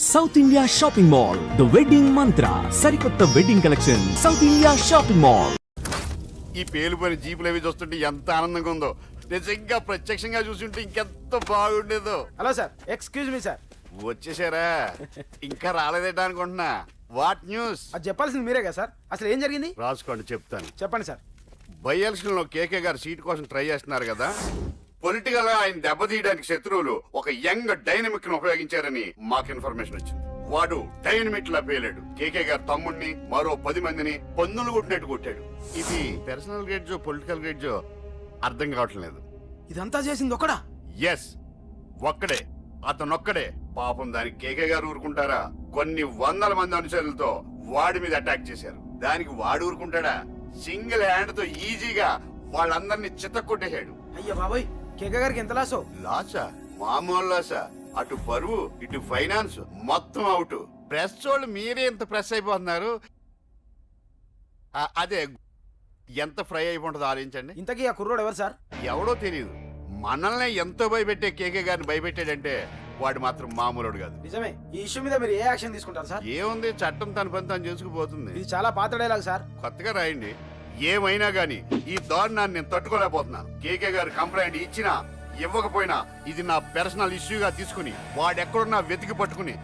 South India shopping mall the wedding మంత్ర సరికొత్త wedding collection south India shopping mall. ఈ పేలుపోయిన జీపులు అవి చూస్తుంటే ఎంత ఆనందంగా ఉందో, నిజంగా ప్రత్యక్షంగా చూస్తుంటే ఇంకెంత బాగుండేదో. Hello sir, excuse me sir. వచ్చేసారా? ఇంకా రాలేదేటా అనుకుంటున్నా. What news? అది చెప్పాల్సింది మీరే కదా సార్. అసలు ఏం జరిగింది రాసుకోండి, చెప్తాను. చెప్పండి సార్. బై ఎలక్షన్ లో కేకే గారు సీట్ కోసం ట్రై చేస్తున్నారు కదా. పొలిటికల్ గా ఆయన దెబ్బతీయడానికి శత్రువులు ఒక యంగ్ డైనమిక్ ను ఉపయోగించారని మాకు ఇన్ఫర్మేషన్ వచ్చింది. వాడు డైనమిక్ లా పేలాడు. కేకే గారు తమ్ముడిని మరో 10 మందిని పన్నులు కొట్టినట్టు కొట్టాడు. ఇది పర్సనల్ గ్రేడ్జో పొలిటికల్ గ్రేడ్జో అర్థం కావట్లేదు. ఇదంతా చేసింది ఒకడా? ఎస్, ఒక్కడే, అతనొక్కడే. పాపం దానికి కేకే గారు ఊరుకుంటారా? కొన్ని వందల మంది అనుచరులతో వాడి మీద అటాక్ చేశారు. దానికి వాడు ఊరుకుంటాడా? సింగిల్ హ్యాండ్ తో ఈజీగా వాళ్ళందరినీ చిత్తకొట్టేశాడు. అయ్యా బాబాయ్, కేకే గారికి ఎంత లాసో? లాసా? మామూలు లాసా? అటు పరువు ఇటు ఫైనాన్స్ మొత్తం అవుట్. ప్రెస్ వాళ్ళు మీరే ఎంత ప్రెస్ అయిపోతున్నారు. అదే ఎంత ఫ్రై అయిపోతుందో ఆలోచించండి. ఇంతకీ ఆ కుర్రోడు ఎవరు సార్? ఎవడో తెలియదు. మనల్ని ఎంతో భయపెట్టే కేకే గారిని భయపెట్టాడంటే వాడు మాత్రం మామూలుడు కాదు. నిజమే. ఈ ఇష్యూ మీద మీరు ఏ యాక్షన్ తీసుకుంటారు సార్? ఏముంది, చట్టం తన పని తను చేసుకుపోతుంది. ఇది చాలా పాత డైలాగ్ సార్. కొత్తగా రాయండి. ఏమైనా గానీ ఈ దారుణాన్ని నేను తట్టుకోలేకపోతున్నాను. కేకే గారు కంప్లైంట్ ఇచ్చినా ఇవ్వకపోయినా ఇది నా పర్సనల్ ఇష్యూగా తీసుకుని వాడెక్కడున్నా వెతికి పట్టుకుని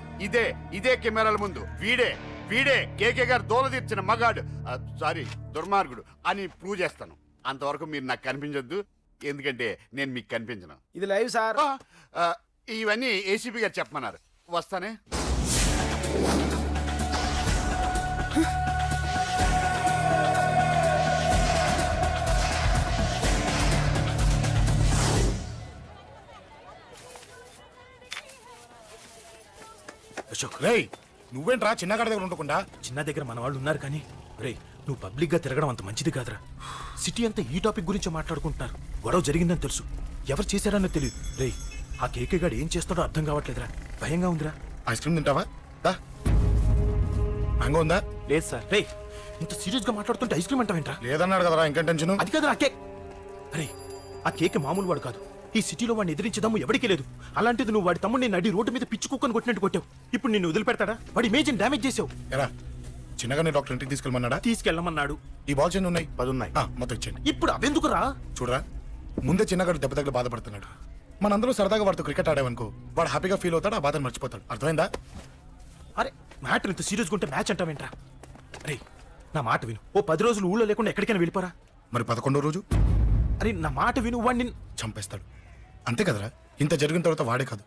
ఇదే కెమెరాల ముందు వీడే కేకే గారు దోల తీర్చిన మగాడు, సారీ దుర్మార్గుడు అని ప్రూవ్ చేస్తాను. అంతవరకు మీరు నాకు కనిపించొద్దు, ఎందుకంటే నేను మీకు కనిపించను. ఇది లైవ్ సార్. ఇవన్నీ ఏసీపీ గారు చెప్పమన్నారు. వస్తానే. అశోక్, రేయ్ నువ్వేంట్రా చిన్నగాడి దగ్గర ఉండకుండా? చిన్న దగ్గర మన వాళ్ళు ఉన్నారు కానీ రేయ్, నువ్వు పబ్లిక్ గా తిరగడం అంత మంచిది కాదురా. సిటీ అంతా ఈ టాపిక్ గురించి మాట్లాడుకుంటున్నారు. గొడవ జరిగిందని తెలుసు, ఎవరు చేశారన్నో తెలియదు. రేయ్, ఆ కేకే గాడు ఏం చేస్తాడో అర్థం కావట్లేదురా, భయంగా ఉందిరా. ఐస్ క్రీమ్ తింటావా? దా. మ్యాంగో ఉందా? లేదు సార్. రేయ్, ఇంత సీరియస్ గా మాట్లాడుతుంటే ఐస్ క్రీమ్ అంటావేంట్రా? లేదన్నాడు కదరా, ఇంకా టెన్షన్. అది కాదురా కేక్. రే, ఆ కేక్ మామూలు వాడు కాదు. ఈ సిటీలో వాడిని ఎదిరించదమ్ము ఎవరికీ లేదు. అలాంటిది నువ్వు వాడి తమ్ముడిని నడి రోడ్డు మీద పిచ్చి కుక్కని కొట్టినట్టు కొట్టావు. ఇప్పుడు నిన్ను వదిలిపెడతాడా? వాడి ఇమేజ్ డ్యామేజ్ చేసావు. ఎరా చిన్నగానే డాక్టర్ ఇంటికి తీసుకెళ్ళమన్నాడా? తీసుకెళ్ళమన్నాడు. ఈ బాల్స్ ఎన్ని ఉన్నాయి? 10 ఉన్నాయి. మొత్తం ఇచ్చేయండి. ఇప్పుడు అవెందుకురా? చూడరా, ముందే చిన్నగాడు దెబ్బ తగిలి బాధపడుతున్నాడు. మనందరూ సరదాగా వాడితో క్రికెట్ ఆడామనుకో, వాడు హ్యాపీగా ఫీల్ అవుతాడు, ఆ బాధను మర్చిపోతాడు. అర్థమైందా? అరే, మ్యాటర్ ఇంత సీరియస్గా ఉంటే మ్యాచ్ అంటావేంట్రా? రే, నా మాట విను. ఓ 10 రోజులు ఊళ్ళో లేకుండా ఎక్కడికైనా వెళ్ళిపోరా. మరి 11వ రోజు? అరే, నా మాట విను. వాడిని చంపేస్తాడు. అంతే కదరా? ఇంత జరిగిన తర్వాత వాడే కాదు,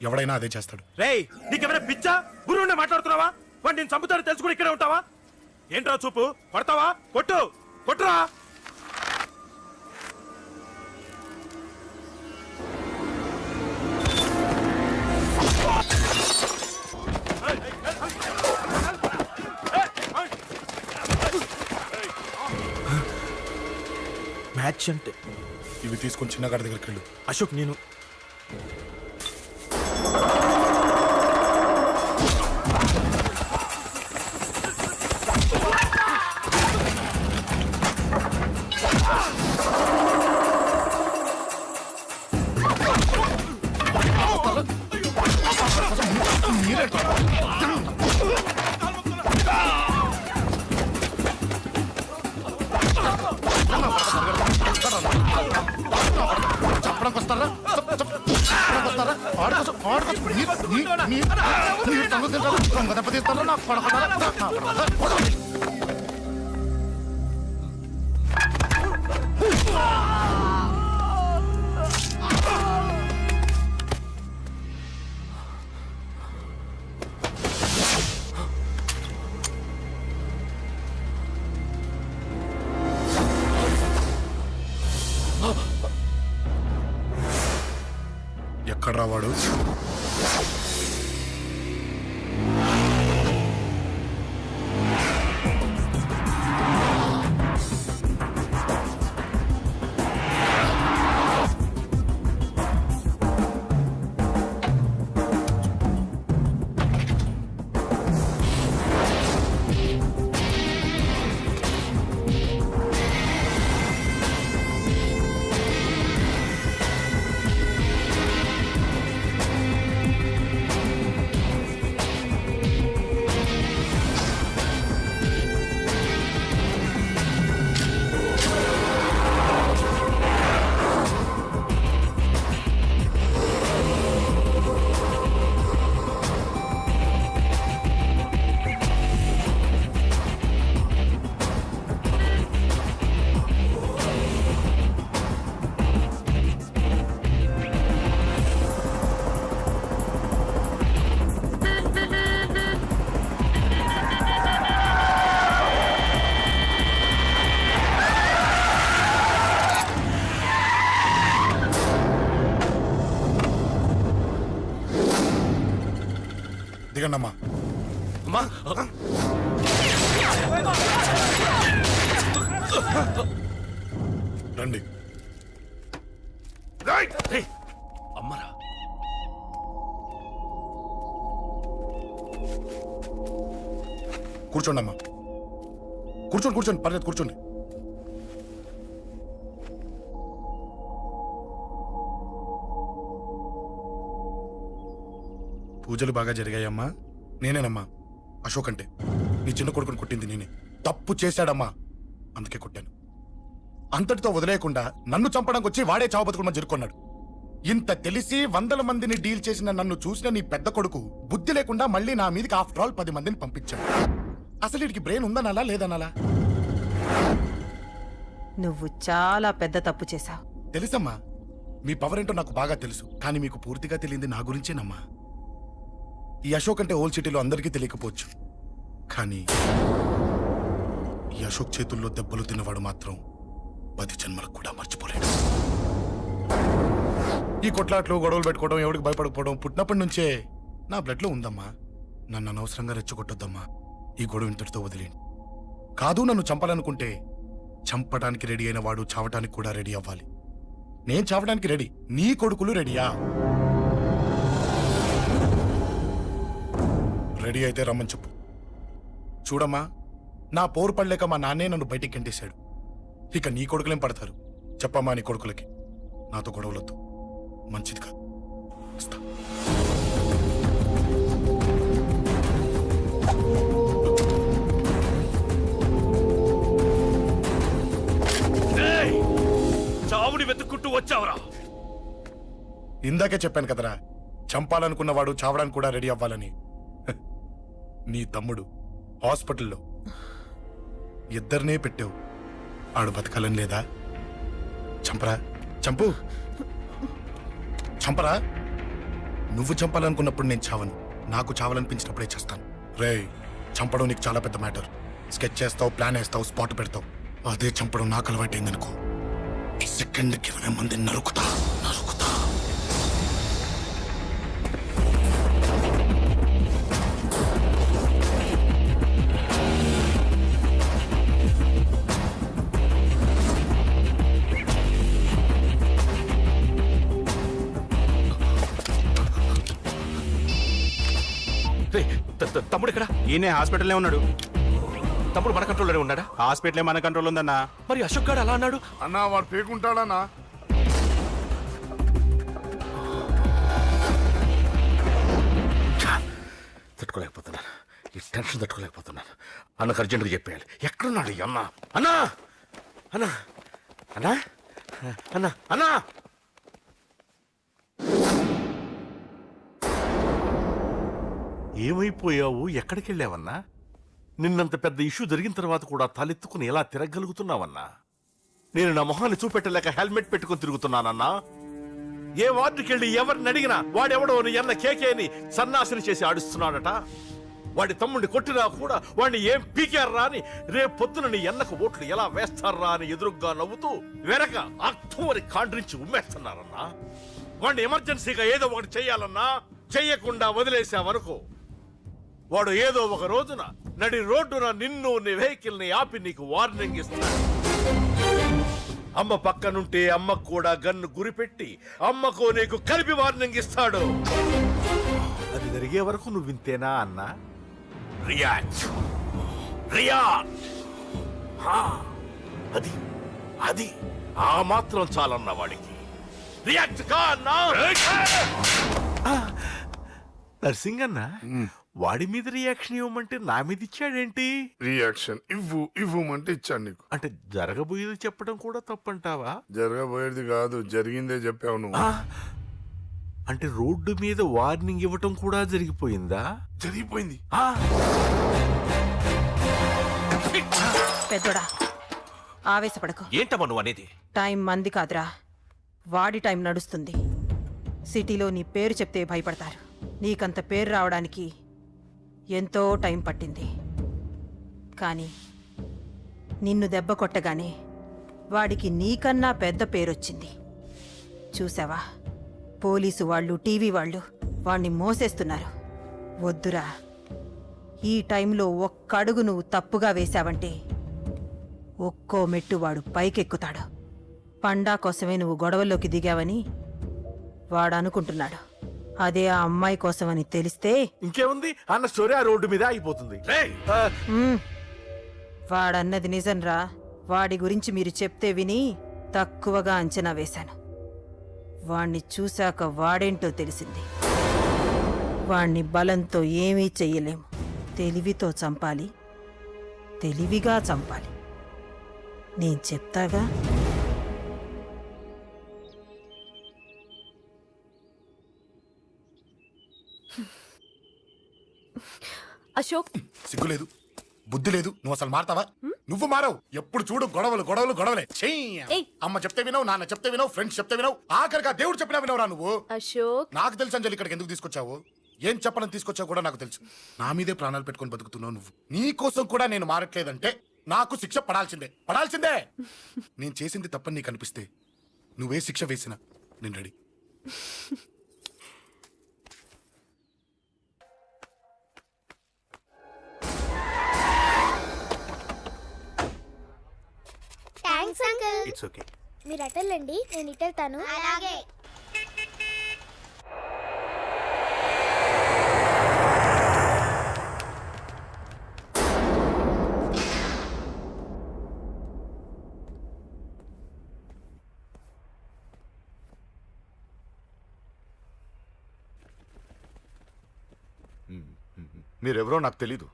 ఎవడైనా అదే చేస్తాడు. రేయ్, నీకేమైనా పిచ్చా? గురువునే మాట్లాడుతున్నావా? వాడు నేను చంపుతాను తెలుసుకుని ఇక్కడే ఉంటావా? ఏంట్రా చూపు? కొడతావా? కొట్టురా. మ్యాచ్ అంటే ఇవి తీసుకొని చిన్నగాడి దగ్గరికి వెళ్ళు. అశోక్, నేను ఎక్కడ రావాడు? దిగండి అమ్మా. అమ్మా రండి. రేయ్, అమ్మరా కూర్చోండి అమ్మా. కూర్చోండి కూర్చోండి, పర్లేదు కూర్చోండి. పూజలు బాగా జరిగాయమ్మా. నేనేనమ్మా అశోక్ అంటే. నీ చిన్న కొడుకుని కొట్టింది నేనే. తప్పు చేశాడమ్మా, అందుకే కొట్టాను. అంతటితో వదిలేయకుండా నన్ను చంపడానికి వచ్చి వాడే చావు బతుకుని జరుపుకున్నాడు. ఇంత తెలిసి 100 మందిని డీల్ చేసిన నన్ను చూసిన నీ పెద్ద కొడుకు బుద్ధి లేకుండా మళ్ళీ నా మీదకి ఆఫ్టర్ ఆల్ 10 మందిని పంపించాడు. అసలు వీడికి బ్రెయిన్ ఉందనాలా లేదనాలా? నువ్వు చాలా పెద్ద తప్పు చేశావు. తెలుసమ్మా, మీ పవర్ ఏంటో నాకు బాగా తెలుసు. కానీ మీకు పూర్తిగా తెలియంది నా గురించేనమ్మా. ఈ అశోక్ అంటే ఓల్డ్ సిటీలో అందరికీ తెలియకపోవచ్చు, కానీ ఈ అశోక్ చేతుల్లో దెబ్బలు తిన్నవాడు మాత్రం 10 జన్మలకు కూడా మర్చిపోలేడు. ఈ కొట్లాట్లు గొడవలు పెట్టుకోవడం, ఎవరికి భయపడకపోవడం పుట్టినప్పటి నుంచే నా బ్లడ్లో ఉందమ్మా. నన్ను అనవసరంగా రెచ్చగొట్టొద్దమ్మా. ఈ గొడవ ఇంతటితో వదిలేండి. కాదు, నన్ను చంపాలనుకుంటే చంపడానికి రెడీ అయిన వాడు చావటానికి కూడా రెడీ అవ్వాలి. నేను చావడానికి రెడీ, నీ కొడుకులు రెడీయా? రెడీ అయితే రమ్మని చెప్పు. చూడమ్మా, నా పోరు పడలేక మా నాన్నే నన్ను బయటికి గెంటేశాడు. ఇక నీ కొడుకులేం పడతారు? చెప్పమ్మా నీ కొడుకులకి నాతో గొడవలొద్దు, మంచిది కాదు. వస్తా. చావుని వెతుక్కుంటూ వచ్చావురా. ఇందాకే చెప్పాను కదరా, చంపాలనుకున్నవాడు చావడానికి కూడా రెడీ అవ్వాలని. హ, నీ తమ్ముడు హాస్పిటల్లో ఇద్దరినే పెట్టావు. ఆడు బతకాలని లేదా? చంపరా, చంపు, చంపరా. నువ్వు చంపాలనుకున్నప్పుడు నేను చావను, నాకు చావాలనిపించినప్పుడే చేస్తాను. రేయ్, చంపడం నీకు చాలా పెద్ద మ్యాటర్. స్కెచ్ చేస్తావు, ప్లాన్ వేస్తావు, స్పాట్ పెడతావు. అదే చంపడం నాకు అలవాటైందనుకో, సెకండ్కి 20 మందిని నరుకుతా నరుకుతా. రేయ్, తమ్ముడు ఇక్కడ? ఈయనే హాస్పిటల్లో ఉన్నాడు. తమ్ముడు మన కంట్రోల్లోనే ఉన్నాడా? హాస్పిటలే మన కంట్రోల్ ఉందన్నా. మరి అశోక్ గారు అలా అన్నాడు. అన్నా వాడు పేకుంటాడన్నా. తట్టుకోలేకపోతున్నాను, ఈ టెన్షన్ తట్టుకోలేకపోతున్నాను. అన్నకు అర్జెంటుగా చెప్పేయాలి. ఎక్కడున్నాడు ఈ అన్న? అన్నా అన్నా అన్నా అన్నా అన్నా ఏమైపోయావు? ఎక్కడికి వెళ్ళావన్నా? నిన్నంత పెద్ద ఇష్యూ జరిగిన తర్వాత కూడా తలెత్తుకుని ఎలా తిరగలుగుతున్నావన్నా? నేను నా మొహాన్ని చూపెట్టలేక హెల్మెట్ పెట్టుకుని తిరుగుతున్నానన్నా. ఏ వార్డుకి వెళ్ళి ఎవరిని అడిగినా వాడెవడో నీ అన్న కేకేని సన్నాసిని చేసి ఆడిస్తున్నాడట. వాడి తమ్ముడిని కొట్టినా కూడా వాడిని ఏం పీకారా అని రేపు పొద్దున నీ అన్నకు ఓట్లు ఎలా వేస్తారా అని ఎదురుగ్గా నవ్వుతూ వెనక అర్థమని కాండ్రించి ఉమ్మేస్తున్నారన్నా. వాడిని ఎమర్జెన్సీగా ఏదో ఒకటి చెయ్యాలన్నా. చెయ్యకుండా వదిలేసావనుకో, వాడు ఏదో ఒక రోజున నడి రోడ్డున నిన్ను నీ వెహికల్ ని ఆపి నీకు వార్నింగ్ ఇస్తాడు. అమ్మ పక్కనుంటే అమ్మకు కూడా గన్ను గురిపెట్టి అమ్మకు నీకు కలిపి వార్నింగ్ ఇస్తాడు. అది జరిగే వరకు నువ్వు వింతేనా అన్నా? React react. అది అది ఆ మాత్రం చాలన్న వాడికి. రియాక్ట్ కా అన్నా. నర్సింగ్ అన్నా, వాడి మీద రియాక్షన్ ఇవ్వమంటే నా మీద ఇచ్చాడేంటి? రియాక్షన్ ఇవ్వమంటే ఇచ్చాను నీకు. అంటే జరగబోయేది చెప్పడం కూడా తప్పంటావా? జరగబోయేది కాదు, జరిగిందే చెప్పావు నువ్వు. అంటే రోడ్డు మీద వార్నింగ్ ఇవ్వటం కూడా జరిగిపోయిందా? జరిగిపోయింది. పెద్దోడా, ఆవేశపడకు. ఏంటమ్మా నువ్వు అనేది? టైం మంది కాదురా, వాడి టైం నడుస్తుంది. సిటీలో నీ పేరు చెప్తే భయపడతారు. నీకంత పేరు రావడానికి ఎంతో టైం పట్టింది. కానీ నిన్ను దెబ్బ కొట్టగానే వాడికి నీకన్నా పెద్ద పేరొచ్చింది. చూసావా, పోలీసు వాళ్ళు, టీవీ వాళ్ళు వాణ్ణి మోసేస్తున్నారు. వద్దురా. ఈ టైంలో ఒక్క అడుగు నువ్వు తప్పుగా వేశావంటే ఒక్కో మెట్టు వాడు పైకెక్కుతాడు. పండా కోసమే నువ్వు గొడవల్లోకి దిగావని వాడు అనుకుంటున్నాడు. అదే ఆ అమ్మాయి కోసమని తెలిస్తే ఇంకేముంది అన్న స్టోరీ ఆ రోడ్డు మీద అయిపోతుంది. వాడన్నది నిజంరా. వాడి గురించి మీరు చెప్తే విని తక్కువగా అంచనా వేశాను. వాణ్ణి చూశాక వాడేంటో తెలిసింది. వాణ్ణి బలంతో ఏమీ చెయ్యలేము. తెలివితో చంపాలి, తెలివిగా చంపాలి. నేను చెప్తాగా. అశోక్, సిగ్గులేదు, బుద్ధి లేదు. నువ్వు అసలు మారతావా? నువ్వు మారవు. ఎప్పుడు చూడు గొడవలు గొడవలు గొడవలే. ఏయ్. అమ్మ చెప్తే వినవు, నాన్న చెప్తే వినవు, ఫ్రెండ్స్ చెప్తే వినవు, ఆఖరిగా దేవుడు చెప్పినా వినవురా నువ్వు. అశోక్, నాకు తెలుసు అంజలి ఇక్కడికి ఎందుకు తీసుకొచ్చావు, ఏం చెప్పని తీసుకొచ్చావు కూడా నాకు తెలుసు. నా మీదే ప్రాణాలు పెట్టుకొని బతుకుతున్నావు నువ్వు. నీ కోసం కూడా నేను మారట్లేదంటే నాకు శిక్ష పడాల్సిందే, పడాల్సిందే. నేను చేసింది తప్పని నీకు అనిపిస్తే నువ్వే శిక్ష వేసినా నేను ready. Thanks uncle. It's okay. మీరు అటెళ్ళండి, నేను ఇటెళ్తాను. అలాగే. మీరెవరో నాకు తెలీదు.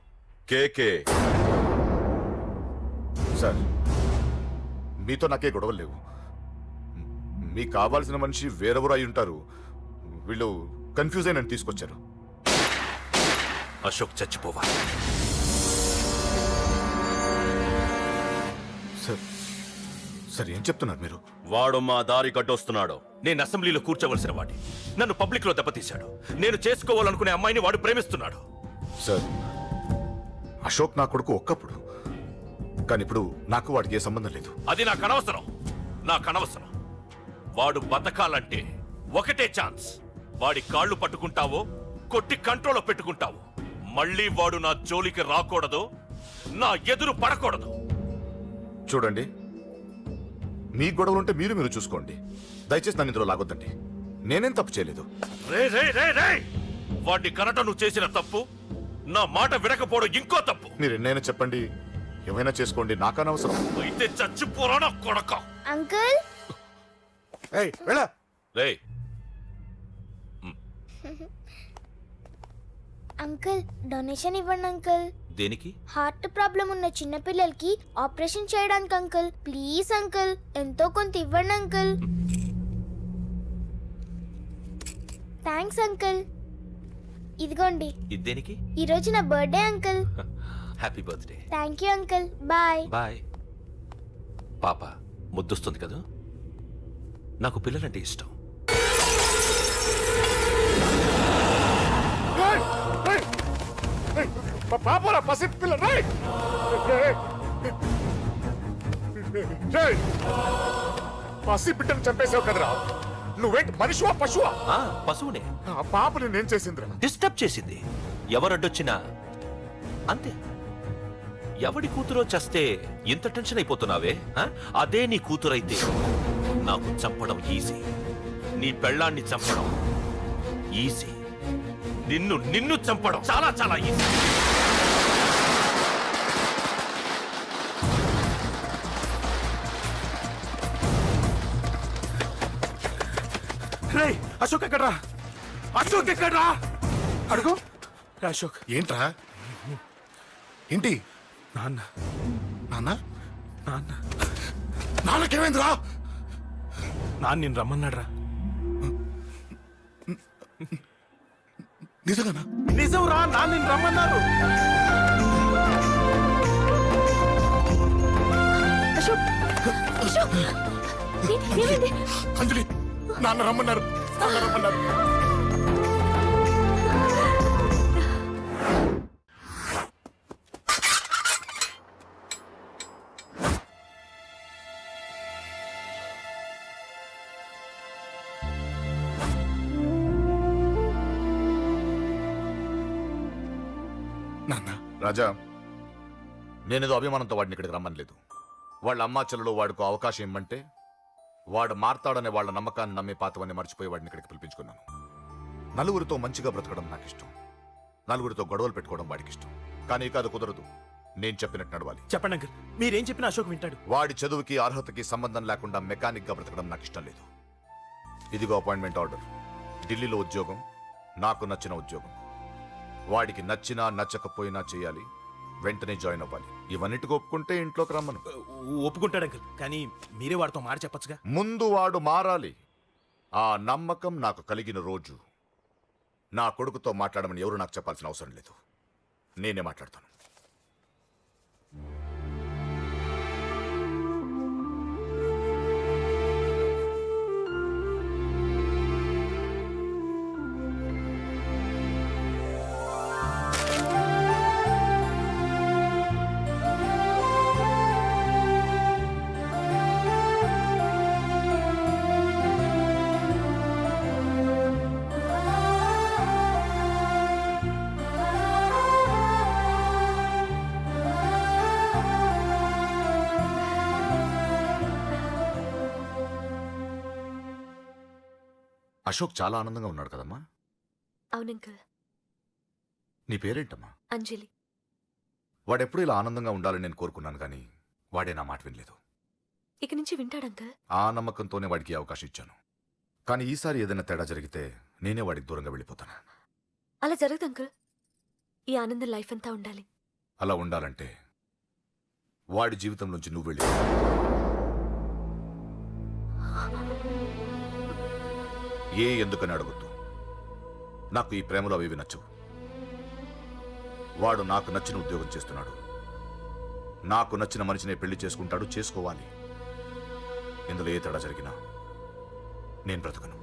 కేకే సార్, మీతో నాకే గొడవలు లేవు. మీకు కావాల్సిన మనిషి వేరెవరో అయి ఉంటారు. వీళ్ళు కన్ఫ్యూజ్ అయి నన్ను తీసుకొచ్చారు. అశోక్ చచ్చిపోవాలి. సార్ సార్ ఏం చెప్తున్నారు మీరు? వాడు మా దారి కట్టొస్తున్నాడు. నేను అసెంబ్లీలో కూర్చోవలసిన వాడి నన్ను పబ్లిక్ లో దెబ్బతీశాడు. నేను చేసుకోవాలనుకునే అమ్మాయిని వాడు ప్రేమిస్తున్నాడు. సార్, అశోక్ నా కొడుకు ఒక్కప్పుడు, కానీ ఇప్పుడు నాకు వాడికి ఏ సంబంధం లేదు. అది నాకు అనవసరం, నాకు అనవసరం. వాడు బతకాలంటే ఒకటే ఛాన్స్. వాడి కాళ్ళు పట్టుకుంటావో కొట్టి కంట్రోల్లో పెట్టుకుంటావు. మళ్ళీ వాడు నా జోలికి రాకూడదు, నా ఎదురు పడకూడదు. చూడండి, మీ గొడవలుంటే మీరు చూసుకోండి. దయచేసి నన్ను ఇందులో లాగొద్దండి. నేనేం తప్పు చేయలేదు. రే రే రే రే వాడిని కనట నువ్వు చేసిన తప్పు, నా మాట వినకపోవడం ఇంకో తప్పు. మీరు ఎన్నైనా చెప్పండి, ఏమైనా చేసుకోండి, నాకు అనవసరం. అయితే చచ్చిపోరా కొడక. అంకుల్, ఏయ్ వెళ్ళ. రే అంకుల్ డొనేషన్ ఇవ్వండి అంకుల్. దేనికి? హార్ట్ ప్రాబ్లం ఉన్న చిన్న పిల్లలకి ఆపరేషన్ చేయడానికి అంకుల్. ప్లీజ్ అంకుల్, ఎంతో కొంత ఇవ్వండి అంకుల్. Thanks uncle. ఇదిగోండి, ఇది దేనికి? ఈ రోజు నా birthday uncle. Happy birthday. Thank you uncle. Bye. Bye. పాప ముద్దొస్తుంది కదా, నాకు పిల్లలంటే ఇష్టం. పాపరా పసి పిల్ల, పసి బిడ్డను చంపేసావు కదరా. నువ్వేంటి మనిషివా పశువా? పశువునే. ఆ పాపని నేను చేసిందిరా. డిస్టర్బ్ చేసింది. ఎవరడ్డొచ్చినా అంతే. ఎవడి కూతురో చస్తే ఇంత టెన్షన్ అయిపోతున్నావే? అదే నీ కూతురైతే నాకు చంపడం ఈజీ, నీ పెళ్ళాన్ని చంపడం ఈజీ, నిన్ను చంపడం చాలా చాలా ఈజీ. రే అశోక్ ఎక్కడ్రా? అశోక్ ఎక్కడ్రా? అడుగు. అశోక్ ఏంట్రా? ఏంటి? నాన్న నాన్న నాన్న నాన్నకేమైందిరా? నాన్న నేను రమ్మన్నాడ్రా. నిజంగానా? నిజం రా, నాన్న నేను రమ్మన్నారు. అశోక్, అశోక్, ఏమైంది? అంజలి, నాన్న రమ్మన్నారు, నాన్న రమ్మన్నారు. నాన్న రాజా నేనేదో అభిమానంతో వాడిని ఇక్కడికి రమ్మనలేదు. వాళ్ళ అమ్మా చెల్లెలు వాడికి అవకాశం ఇమ్మంటే వాడు మారతాడనే వాళ్ళ నమ్మకాన్ని నమ్మి పాతవన్నీ మర్చిపోయి వాడిని ఇక్కడికి పిలిపించుకున్నాను. నలుగురితో మంచిగా బ్రతకడం నాకు ఇష్టం, నలుగురితో గొడవలు పెట్టుకోవడం వాడికి ఇష్టం. కానీ ఇక అది కుదరదు. నేను చెప్పినట్టు నడవాలి. చెప్పండి అంకుల్, మీరేం చెప్పినా అశోక్ వింటాడు. వాడి చదువుకి అర్హతకి సంబంధం లేకుండా మెకానిక్ గా బ్రతకడం నాకు ఇష్టం లేదు. ఇదిగో అపాయింట్మెంట్ ఆర్డర్. ఢిల్లీలో ఉద్యోగం, నాకు నచ్చిన ఉద్యోగం. వాడికి నచ్చినా నచ్చకపోయినా చేయాలి, వెంటనే జాయిన్ అవ్వాలి. ఇవన్నిటికి ఒప్పుకుంటే ఇంట్లోకి రమ్మను. ఒప్పుకుంటాడు అంకుల్, కానీ మీరే వాడితో మాట చెప్పచ్చుగా. ముందు వాడు మారాలి. ఆ నమ్మకం నాకు కలిగిన రోజు నా కొడుకుతో మాట్లాడమని ఎవరు నాకు చెప్పాల్సిన అవసరం లేదు. నేనే మాట్లాడతాను. అశోక్ చాలా ఆనందంగా ఉన్నాడు కదమ్మా. అవునంకల్. నీ పేరేంటమ్మా? అంజలి. వాడెప్పుడు ఇలా ఆనందంగా ఉండాలని నేను కోరుకున్నాను, కానీ వాడే నా మాట వినలేదు. ఇక నుంచి వింటాడంకల్. ఆ నమ్మకంతోనే వాడికి అవకాశం ఇచ్చాను. కానీ ఈసారి ఏదైనా తేడా జరిగితే నేనే వాడికి దూరంగా వెళ్ళిపోతాను. అలా జరగదు అంకుల్. ఈ ఆనందం లైఫ్ అంతా ఉండాలి. అలా ఉండాలంటే వాడి జీవితం నుంచి నువ్వు వెళ్ళి ఎందుకని అడగొద్దు. నాకు ఈ ప్రేమలో అవి నచ్చవు. వాడు నాకు నచ్చిన ఉద్యోగం చేస్తున్నాడు, నాకు నచ్చిన మనిషినే పెళ్లి చేసుకుంటాడు, చేసుకోవాలి. ఇందులో ఏ తేడా జరిగినా నేను బ్రతకను.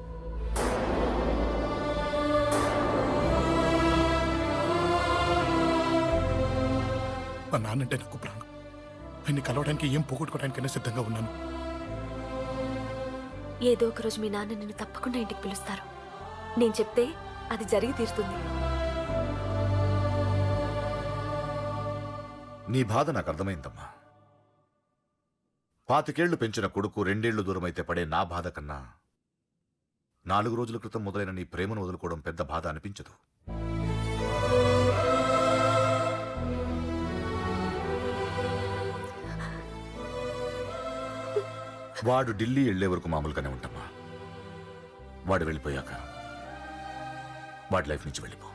మా నాన్నంటే నాకు ప్రాణం. ఆయన్ని కలవడానికి ఏం పోగొట్టుకోవడానికైనా సిద్ధంగా ఉన్నాను. ఏదో ఒక రోజు మీ నాన్న నిన్ను తప్పకుండా ఇంటికి పిలుస్తారు. నేను చెప్తే అది జరిగి తీరుతుంది. నీ బాధ నాకు అర్థమైందమ్మా. 25 ఏళ్లు పెంచిన కొడుకు 2 ఏళ్లు దూరమైతే పడే నా బాధ కన్నా 4 రోజుల క్రితం మొదలైన నీ ప్రేమను వదులుకోవడం పెద్ద బాధ అనిపించదు. వాడు ఢిల్లీ వెళ్లే వరకు మామూలుగానే ఉంటామా. వాడు వెళ్ళిపోయాక వాడి లైఫ్ నుంచి వెళ్ళిపో.